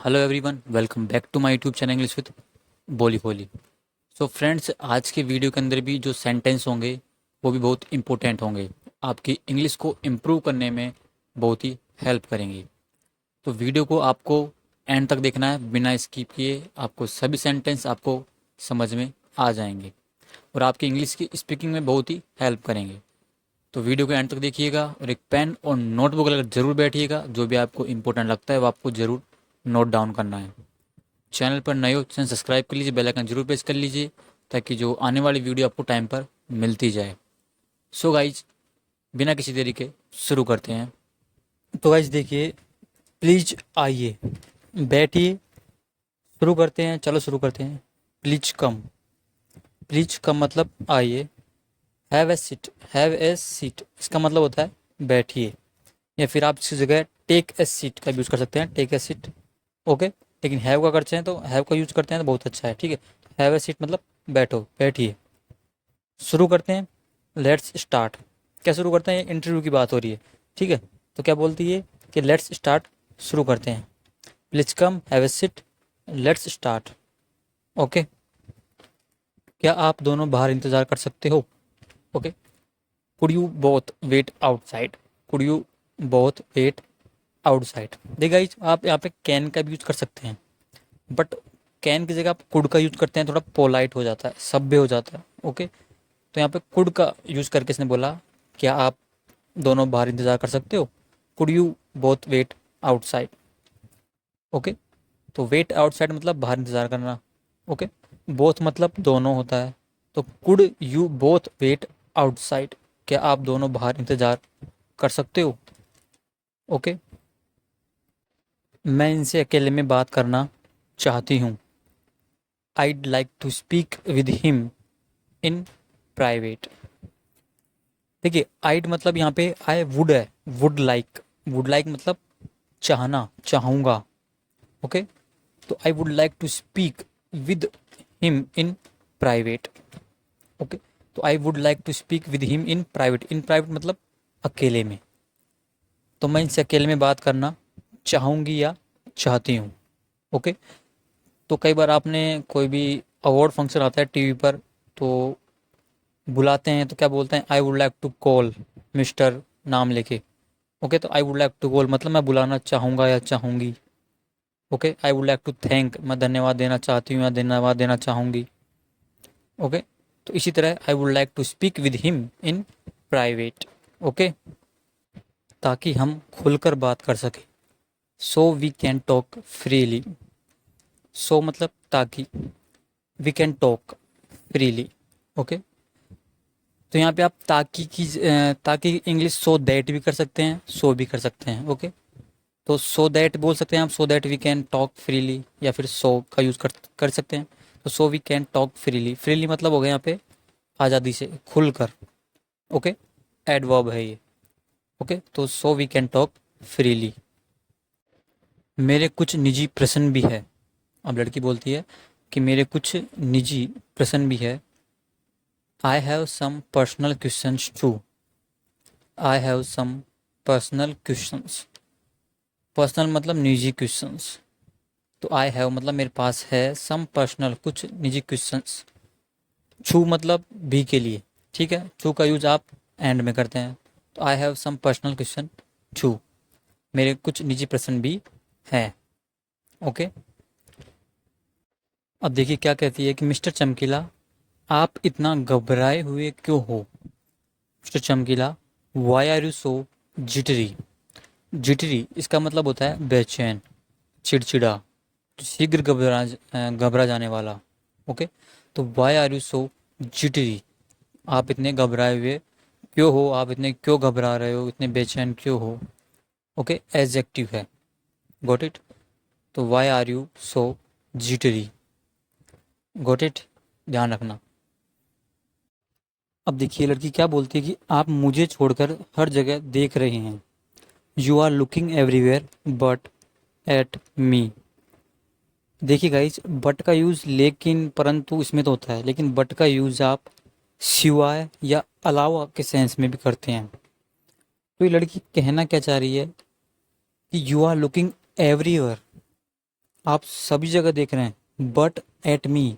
Hello everyone, welcome back to my YouTube channel English with Boli Holi. So friends, आज के video के अंदर भी जो सेंटेंस होंगे वो भी बहुत इंपॉर्टेंट होंगे, आपकी इंग्लिश को इम्प्रूव करने में बहुत ही हेल्प करेंगे। तो वीडियो को आपको एंड तक देखना है, बिना स्किप किए। आपको सभी सेंटेंस आपको समझ में आ जाएंगे और आपकी इंग्लिश की स्पीकिंग में बहुत ही हेल्प करेंगे। तो वीडियो को एंड तक देखिएगा और एक पेन और नोटबुक लेकर जरूर बैठिएगा। जो भी आपको इंपॉर्टेंट लगता है वो आपको जरूर नोट डाउन करना है। चैनल पर नए हो, चैनल सब्सक्राइब कर लीजिए, बेल आइकन जरूर प्रेस कर लीजिए ताकि जो आने वाली वीडियो आपको टाइम पर मिलती जाए। सो गाइज, बिना किसी देरी के शुरू करते हैं। तो गाइज देखिए, प्लीज आइए, बैठिए, शुरू करते हैं। चलो शुरू करते हैं। Please come. प्लीज कम मतलब आइए। Have a seat. Have a seat इसका मतलब होता है बैठिए, या फिर आप इसकी जगह टेक ए सीट का यूज़ कर सकते हैं। Take a seat, okay. लेकिन हैव का करते हैं तो हैव का यूज़ करते हैं तो बहुत अच्छा है, ठीक है। हैव ए सीट मतलब बैठो, बैठिए। शुरू करते हैं। Let's start. क्या शुरू करते हैं? इंटरव्यू की बात हो रही है, ठीक है। तो क्या बोलती है कि लेट्स स्टार्ट, शुरू करते हैं। Please come, have a seat, let's start, okay. क्या आप दोनों बाहर इंतज़ार कर सकते हो? Okay. Could you both wait outside. Could you both wait outside. देखिए गाइस, आप यहाँ पे कैन का भी यूज़ कर सकते हैं, बट कैन की जगह आप कुड का यूज़ करते हैं, थोड़ा पोलाइट हो जाता है, सभ्य हो जाता है, ओके। तो यहाँ पे कुड का यूज़ करके इसने बोला, क्या आप दोनों बाहर इंतज़ार कर सकते हो? Could you both wait outside, okay. तो वेट आउटसाइड मतलब बाहर इंतज़ार करना, ओके। बोथ मतलब दोनों होता है, तो could you both wait outside, क्या आप दोनों बाहर इंतज़ार कर सकते हो? ओके। मैं इनसे अकेले में बात करना चाहती हूँ। I'd like to speak with him in private. देखिए, आइड मतलब यहाँ पे आई वुड है, वुड लाइक। वुड लाइक मतलब चाहना, चाहूँगा, ओके। तो I would like to speak with him in private, okay. तो I would like to speak with him in private. In private मतलब अकेले में। तो मैं इनसे अकेले में बात करना चाहूँगी या चाहती हूँ, ओके। तो कई बार आपने कोई भी अवार्ड फंक्शन आता है टीवी पर, तो बुलाते हैं तो क्या बोलते हैं? I would like to call mister, नाम लेके, ओके। तो I would like to call मतलब मैं बुलाना चाहूँगा या चाहूँगी, okay. I would like to thank, मैं धन्यवाद देना चाहती हूँ या धन्यवाद देना चाहूँगी, ओके। तो इसी तरह I would like to speak with him in private, okay, ताकि हम खुलकर बात कर सकें। So we can talk freely. So मतलब ताकि, we can talk freely, okay. तो यहाँ पे आप ताकि इंग्लिश सो दैट भी कर सकते हैं, सो भी कर सकते हैं, ओके। तो सो दैट बोल सकते हैं आप, so that we can talk freely, या फिर सो का यूज़ कर सकते हैं। तो so we can talk freely, freely मतलब हो गया यहाँ पे आज़ादी से, खुलकर, ओके। एडवर्ब है ये, ओके। तो so we can talk freely. मेरे कुछ निजी प्रश्न भी है। अब लड़की बोलती है कि मेरे कुछ निजी प्रश्न भी है। I have some personal questions too. I have some personal questions. Personal मतलब निजी क्वेश्चंस। तो आई हैव मतलब मेरे पास है, सम पर्सनल कुछ निजी क्वेश्चंस। छू मतलब भी के लिए, ठीक है। छू का यूज आप एंड में करते हैं। तो I have some personal question too, मेरे कुछ निजी प्रश्न भी हैं, ओके। अब देखिए क्या कहती है कि मिस्टर चमकीला, आप इतना घबराए हुए क्यों हो? Mister Chamkila, why are you so jittery. Jittery इसका मतलब होता है बेचैन, चिड़चिड़ा, शीघ्र घबरा जाने वाला, ओके। तो why are you so jittery, आप इतने घबराए हुए क्यों हो? आप इतने क्यों घबरा रहे हो, इतने बेचैन क्यों हो, ओके। एडजेक्टिव है, गॉट इट। तो why are you so jittery, got it, ध्यान रखना। अब देखिए लड़की क्या बोलती है कि आप मुझे छोड़कर हर जगह देख रहे हैं। You are looking everywhere but at me. देखिए गाइस, बट का यूज़ लेकिन परंतु इसमें तो होता है, लेकिन बट का यूज़ आप सिवाय या अलावा के सेंस में भी करते हैं। तो ये लड़की कहना क्या चाह रही है कि यू आर लुकिंग एवरीवेयर, आप सभी जगह देख रहे हैं, बट एट मी,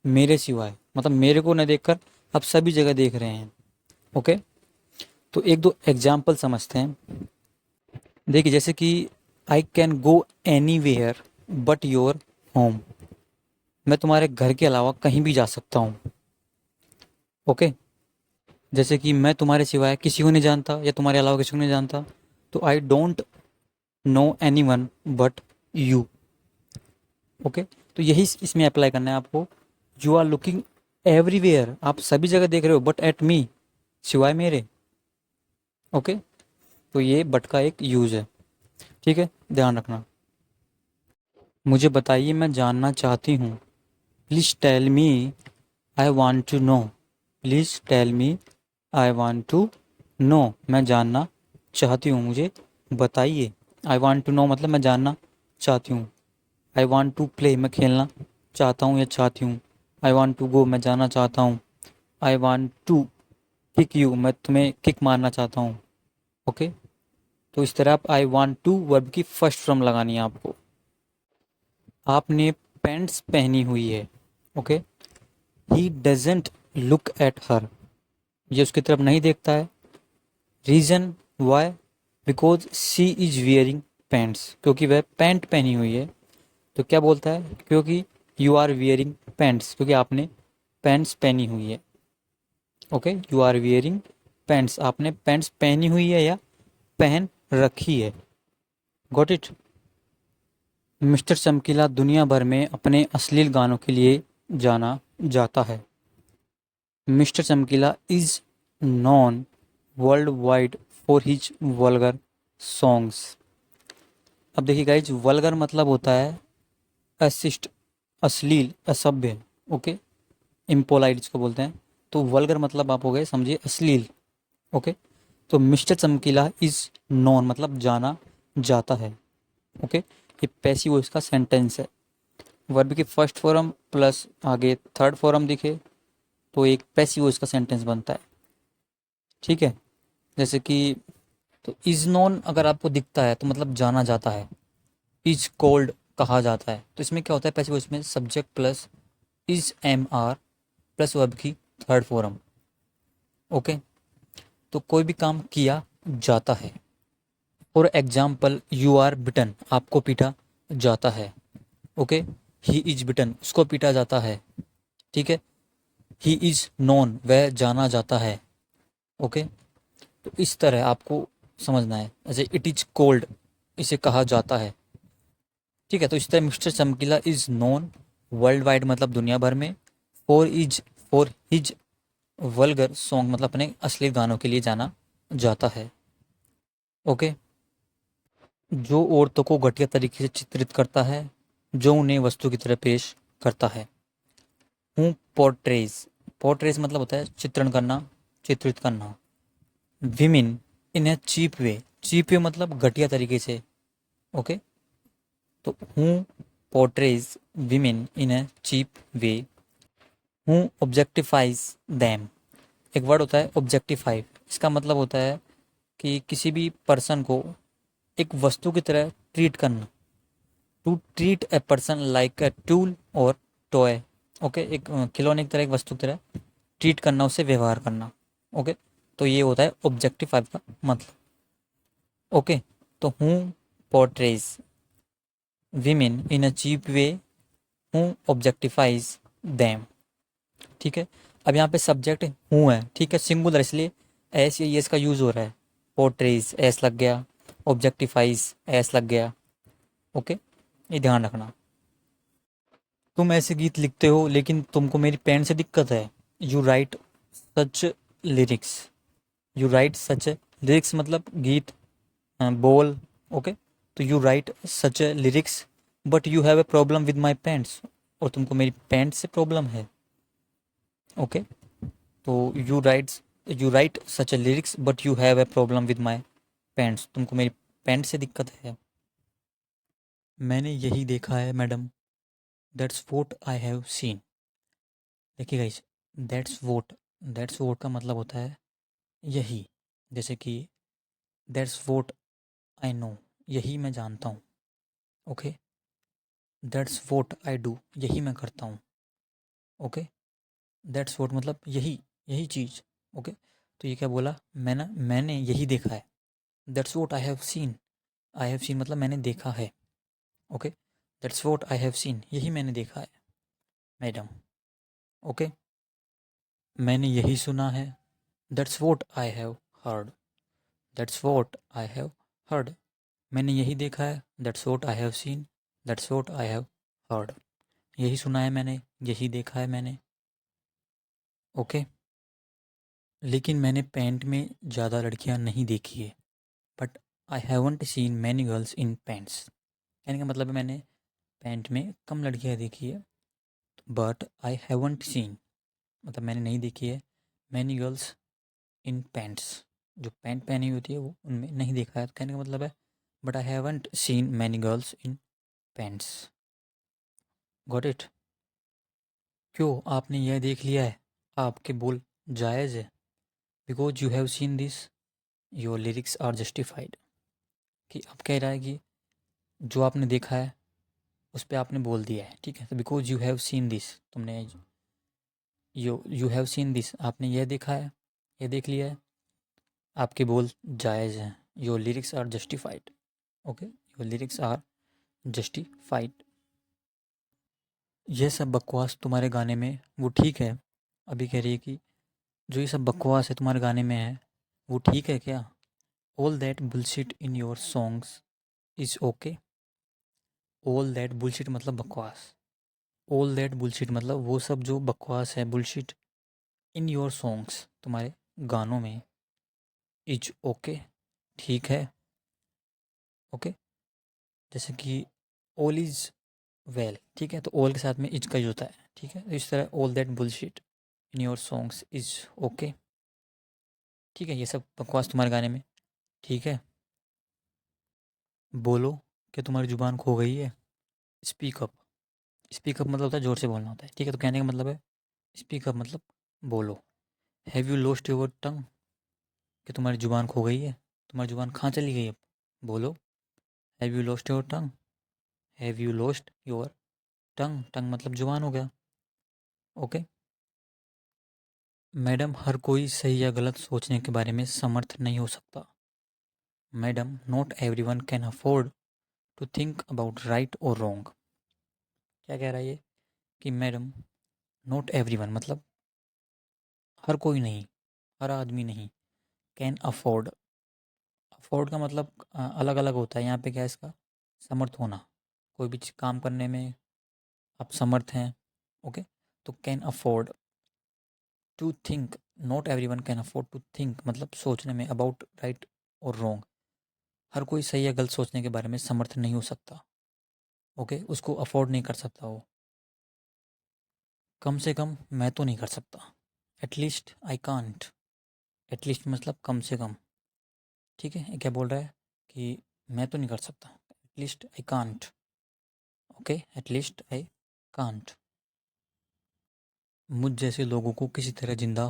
मेरे सिवाय, मतलब मेरे को न देखकर आप सभी जगह देख रहे हैं। ओके, तो एक दो एग्जाम्पल समझते हैं। देखिए जैसे कि I can go anywhere but your home, मैं तुम्हारे घर के अलावा कहीं भी जा सकता हूँ। ओके, जैसे कि मैं तुम्हारे सिवाय किसी को नहीं जानता या तुम्हारे अलावा किसी को नहीं जानता, तो I don't know any one but you. Okay, तो यही इसमें अप्लाई करना है आपको। यू आर लुकिंग एवरीवेयर, आप सभी जगह देख रहे हो, बट एट मी, सिवाय मेरे। ओके, तो ये बट का एक यूज है। ठीक है, ध्यान रखना। मुझे बताइए, मैं जानना चाहती हूँ। Please tell me, I want to know. Please tell me, I want to know, मैं जानना चाहती हूँ, मुझे बताइए। आई वॉन्ट टू नो मतलब मैं जानना चाहती हूँ। आई वॉन्ट टू प्ले, मैं खेलना चाहता हूँ या चाहती हूँ। आई वॉन्ट टू गो, मैं जाना चाहता हूँ। I want to kick you, मैं तुम्हें किक मारना चाहता हूँ। ओके, तो इस तरह आप आई वॉन्ट टू वर्ब की फर्स्ट फॉर्म लगानी है आपको। आपने पैंट्स पहनी हुई है। Okay, he doesn't look at her, ये उसकी तरफ नहीं देखता है। Reason why, because she is wearing pants, क्योंकि वह पैंट पहनी हुई है। तो क्या बोलता है, क्योंकि यू आर वियरिंग पैंट्स, क्योंकि आपने पैंट्स पहनी हुई है। Okay, you are wearing pants, आपने पैंट्स पहनी हुई है या पहन रखी है। Got it. मिस्टर चमकीला दुनिया भर में अपने अश्लील गानों के लिए जाना जाता है। मिस्टर चमकीला is non world wide for his vulgar songs. अब देखिए गाइज, वल्गर मतलब होता है अशिष्ट, अश्लील, असभ्य। ओके, इम्पोलाइट जिसको बोलते हैं। तो वल्गर मतलब आप हो गए समझिए अश्लील। ओके, तो मिस्टर चमकीला इज नॉन मतलब जाना जाता है। ओके, ये पैसिव वॉइस का सेंटेंस है। वर्ब की फर्स्ट फॉर्म प्लस आगे थर्ड फॉर्म दिखे तो एक पैसिव वॉइस का सेंटेंस बनता है। ठीक है, जैसे कि तो इज नॉन अगर आपको दिखता है तो मतलब जाना जाता है। इज कोल्ड कहा जाता है, तो इसमें क्या होता है पैसिव वॉइस में subject plus is am are plus verb की थर्ड फॉर्म। ओके, तो कोई भी काम किया जाता है। For example you are beaten, आपको पीटा जाता है। ओके, ही इज बिटन, उसको पीटा जाता है। ठीक है, ही इज नोन, वह जाना जाता है। ओके, तो इस तरह आपको समझना है। जैसे इट इज कोल्ड, इसे कहा जाता है। ठीक है, तो इस तरह मिस्टर चमकीला इज नोन वर्ल्ड वाइड मतलब दुनिया भर में। For is, for his vulgar song मतलब अपने असली गानों के लिए जाना जाता है। ओके, जो औरतों को घटिया तरीके से चित्रित करता है, जो उन्हें वस्तु की तरह पेश करता है। हूँ पोर्ट्रेज, पोर्ट्रेज मतलब होता है चित्रण करना, चित्रित करना। Women in a cheap way, cheap way मतलब घटिया तरीके से। ओके, तो who portrays women in a cheap way. Who objectifies them, एक वर्ड होता है ऑब्जेक्टिफाई, इसका मतलब होता है कि किसी भी पर्सन को एक वस्तु की तरह ट्रीट करना। To treat a person like a tool और टॉय। ओके, एक खिलौने की तरह, एक वस्तु की तरह ट्रीट करना, उससे व्यवहार करना। ओके, तो ये होता है ऑब्जेक्टिफाई का मतलब। ओके, तो who portrays women in a cheap way, who objectifies them. ठीक है, अब यहाँ पे सब्जेक्ट हूँ है, ठीक है, सिंगुलर, इसलिए एस या एस का यूज हो रहा है। पोर्ट्रेज एस लग गया, ऑब्जेक्टिफाइज एस लग गया। ओके, ये ध्यान रखना। तुम ऐसे गीत लिखते हो लेकिन तुमको मेरी पेन से दिक्कत है। You right such lyrics, you right such lyrics मतलब गीत, बोल। ओके, तो you right such lyrics but you have a problem with my paints, और तुमको मेरी पेंट से प्रॉब्लम है। ओके, तो you right such lyrics but you have a problem with my paints, तुमको मेरी पेंट से दिक्कत है। मैंने यही देखा है madam, that's what I have seen. देखिए गाइस, दैट्स वोट का मतलब होता है यही। जैसे कि दैट्स वोट आई नो, यही मैं जानता हूँ। Okay, that's what I do, यही मैं करता हूँ। ओके, दैट्स वॉट मतलब यही, यही चीज़। ओके, तो ये क्या बोला, मैंने यही देखा है। That's what I have seen मतलब मैंने देखा है। Okay, that's what I have seen, यही मैंने देखा है मैडम। ओके, मैंने यही सुना है। That's what I have heard, that's what I have heard, मैंने यही देखा है। That's what I have seen, that's what I have heard, यही सुना है मैंने, यही देखा है मैंने। ओके, लेकिन मैंने पैंट में ज़्यादा लड़कियां नहीं देखी है। But I haven't seen many girls in pants, कहने का मतलब है मैंने पैंट में कम लड़कियां देखी है। बट आई हैवंट सीन मतलब मैंने नहीं देखी है मैनी गर्ल्स इन पैंट्स, जो पैंट पहनी होती है वो उनमें नहीं देखा है। कहने का मतलब है but I haven't seen many girls in pants. Got it? क्यों आपने यह देख लिया है, आपके बोल जायज़ है। Because you have seen this your lyrics are justified, कि अब कह रहा है कि जो आपने देखा है उस पर आपने बोल दिया है। ठीक है, तो because you have seen this, तुमने यू हैव सीन दिस, आपने यह देखा है, यह देख लिया है, आपके बोल जायज़ हैं। Your lyrics are justified. Okay, your lyrics are justified. यह सब बकवास तुम्हारे गाने में वो ठीक है। अभी कह रही है कि जो ये सब बकवास है तुम्हारे गाने में है वो ठीक है क्या? All that bullshit in your songs is okay. All that bullshit मतलब बकवास, ऑल दैट बुलशिट मतलब वो सब जो बकवास है, बुलशिट, इन योर सॉन्ग्स तुम्हारे गानों में, इज ओके, ठीक है। ओके, जैसे कि ऑल इज वेल, ठीक है, तो ऑल के साथ में इज का यूज होता है। ठीक है, तो इस तरह all that bullshit in your songs is okay. ठीक है, ये सब बकवास तुम्हारे गाने में ठीक है। बोलो कि तुम्हारी जुबान खो गई है। स्पीकअप, स्पीकअप मतलब होता है जोर से बोलना होता है। ठीक है, तो कहने का मतलब है स्पीकअप मतलब बोलो। हैव यू लॉस्ट योर टंग, कि तुम्हारी जुबान खो गई है, तुम्हारी जुबान कहाँ चली गई अब, बोलो। Have you lost your tongue, have you lost your tongue, tongue मतलब जुबान हो गया। ओके, मैडम हर कोई सही या गलत सोचने के बारे में समर्थ नहीं हो सकता। Madam not everyone can afford to think about right और रॉन्ग। क्या कह रहा है ये, कि मैडम नॉट एवरीवन मतलब हर कोई नहीं, हर आदमी नहीं, कैन अफोर्ड, अफोर्ड का मतलब अलग अलग होता है। यहाँ पे क्या है इसका, समर्थ होना, कोई भी काम करने में आप समर्थ हैं। ओके, तो can afford to think, not everyone can afford to think मतलब सोचने में अबाउट राइट और रॉन्ग, हर कोई सही या गलत सोचने के बारे में समर्थ नहीं हो सकता। ओके, उसको अफोर्ड नहीं कर सकता वो। कम से कम मैं तो नहीं कर सकता। एटलीस्ट आई कांट, एटलीस्ट मतलब कम से कम। ठीक है, ये क्या बोल रहा है कि मैं तो नहीं कर सकता, at least I can't. Okay, at least I can't. मुझ जैसे लोगों को किसी तरह जिंदा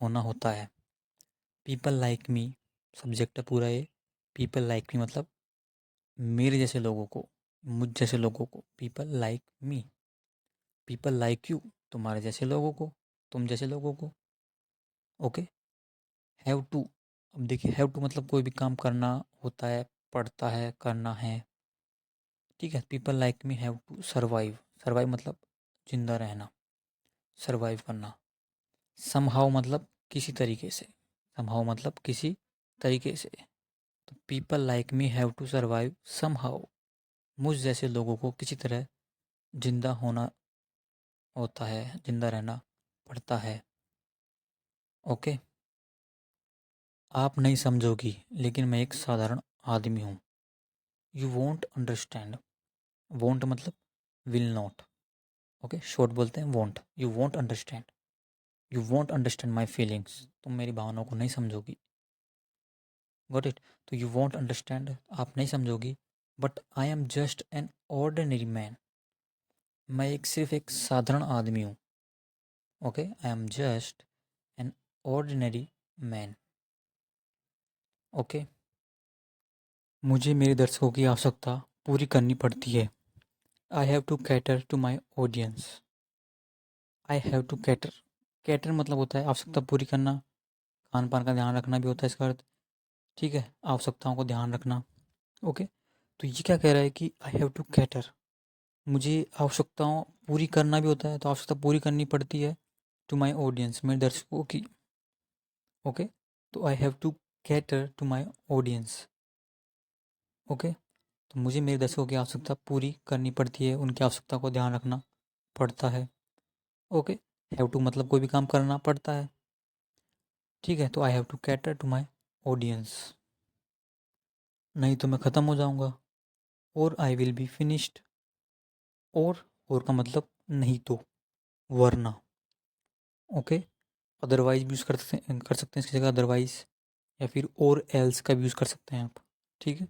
होना होता है। पीपल लाइक मी, सब्जेक्ट है पूरा ये। पीपल लाइक मी मतलब मेरे जैसे लोगों को, मुझ जैसे लोगों को, people like me. People like you, तुम्हारे जैसे लोगों को, तुम जैसे लोगों को। ओके, हैव टू, अब देखिए हैव टू मतलब कोई भी काम करना होता है, पड़ता है, करना है। ठीक है, people like me have to survive, survive मतलब जिंदा रहना, सर्वाइव करना। समहाउ मतलब किसी तरीके से, समहाउ मतलब किसी तरीके से। तो people like me have to survive somehow, मुझ जैसे लोगों को किसी तरह जिंदा होना होता है, जिंदा रहना पड़ता है। ओके, आप नहीं समझोगी लेकिन मैं एक साधारण आदमी हूँ। यू वोंट अंडरस्टैंड, वोंट मतलब विल नॉट। ओके, शॉर्ट बोलते हैं won't, you won't understand, you won't understand my feelings, तुम मेरी भावनाओं को नहीं समझोगी। Got it? तो यू वोंट अंडरस्टैंड, आप नहीं समझोगी। But I am just an ordinary man, मैं एक सिर्फ एक साधारण आदमी हूँ। Okay, I am just an ordinary man. Okay, मुझे मेरे दर्शकों की आवश्यकता पूरी करनी पड़ती है। I have to cater to my audience. I have to cater, cater मतलब होता है आवश्यकता पूरी करना, खान पान का ध्यान रखना भी होता है इसका अर्थ। ठीक है, आवश्यकताओं को ध्यान रखना। ओके, तो ये क्या कह रहा है कि आई हैव टू कैटर, मुझे आवश्यकताओं पूरी करना भी होता है, तो आवश्यकता पूरी करनी पड़ती है टू माई ऑडियंस, मेरे दर्शकों की। ओके, तो I have to cater to my audience. Okay, तो मुझे मेरे दर्शकों की आवश्यकता पूरी करनी पड़ती है, उनकी आवश्यकता को ध्यान रखना पड़ता है। ओके, हैव टू मतलब कोई भी काम करना पड़ता है। ठीक है, तो I have to cater to my audience, नहीं तो मैं ख़त्म हो जाऊंगा। और आई विल बी फिनिश्ड, और का मतलब नहीं तो, वरना। ओके, अदरवाइज भी यूज़ कर सकते हैं इसकी जगह अदरवाइज, या फिर और एल्स का भी यूज़ कर सकते हैं आप। ठीक है,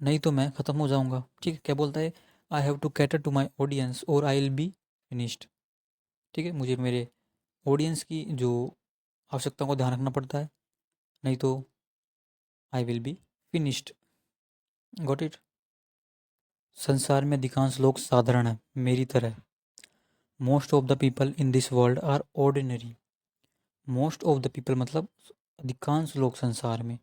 नहीं तो मैं ख़त्म हो जाऊंगा। ठीक है, क्या बोलता है, I have to cater to my audience और आई विल बी फिनिश्ड। ठीक है, मुझे मेरे ऑडियंस की जो आवश्यकताओं को ध्यान रखना पड़ता है, नहीं तो I will be finished. Got it. संसार में अधिकांश लोग साधारण हैं, मेरी तरह। Most of the people in this world are ordinary. Most of the people मतलब अधिकांश लोग संसार में।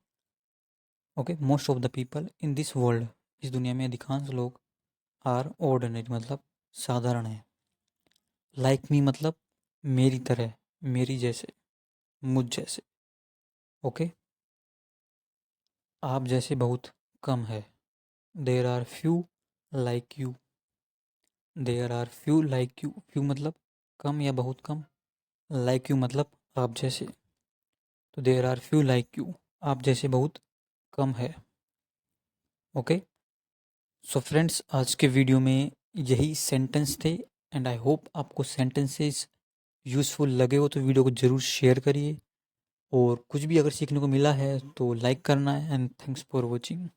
Okay, most of the people in this world, इस दुनिया में अधिकांश लोग, आर ऑर्डिनरी मतलब साधारण है। लाइक मी मतलब मेरी तरह, मेरी जैसे, मुझ जैसे। ओके, आप जैसे बहुत कम है। There are few like you. There are few like you, few मतलब कम या बहुत कम, लाइक यू मतलब आप जैसे, तो there are few like you, आप जैसे बहुत कम है। ओके, सो फ्रेंड्स, आज के वीडियो में यही सेंटेंस थे, एंड आई होप आपको सेंटेंसेस यूज़फुल लगे हो तो वीडियो को ज़रूर शेयर करिए, और कुछ भी अगर सीखने को मिला है तो लाइक करना है, एंड थैंक्स फॉर वॉचिंग।